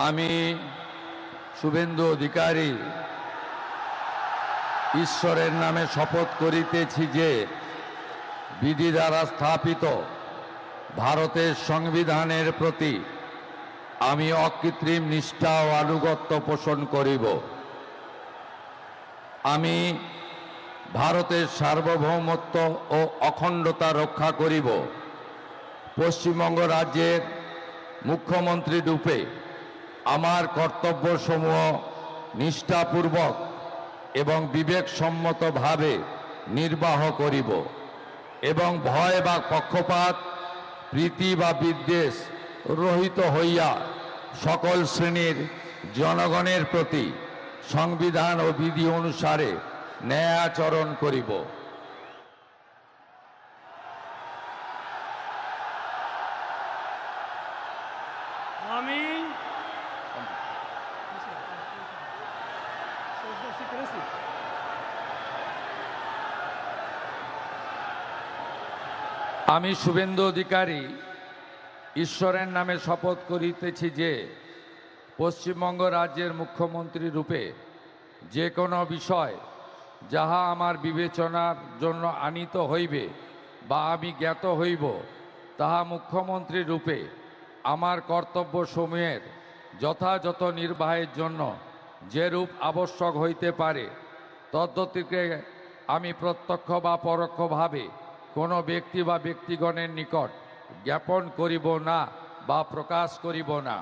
আমি শুভেন্দু অধিকারী ঈশ্বরের নামে শপথ করিতেছি যে বিধি দ্বারা স্থাপিত ভারতের সংবিধানের প্রতি আমি অকৃত্রিম নিষ্ঠা ও আনুগত্য পোষণ করিব। আমি ভারতের সার্বভৌমত্ব ও অখণ্ডতা রক্ষা করিব। পশ্চিমবঙ্গ রাজ্যের মুখ্যমন্ত্রী রূপে আমার কর্তব্যসমূহ নিষ্ঠাপূর্বক এবং বিবেকসম্মতভাবে নির্বাহ করিব এবং ভয় বা পক্ষপাত, প্রীতি বা বিদ্বেষ রহিত হইয়া সকল শ্রেণীর জনগণের প্রতি সংবিধান ও বিধি অনুসারে ন্যায় আচরণ করিব। আমি শুভেন্দু অধিকারী ঈশ্বরের নামে শপথ করিতেছি যে পশ্চিমবঙ্গ রাজ্যের মুখ্যমন্ত্রী রূপে যে কোনো বিষয় যাহা আমার বিবেচনার জন্য আনীত হইবে বা আমি জ্ঞাত হইব, তাহা মুখ্যমন্ত্রী রূপে আমার কর্তব্যসমূহের যথাযথ নির্বাহের জন্য যেরূপ আবশ্যক হইতে পারে তদ্গতিকে আমি প্রত্যক্ষ বা পরোক্ষভাবে কোনো ব্যক্তি বা ব্যক্তিগণের নিকট জ্ঞাপন করিব না বা প্রকাশ করিব না।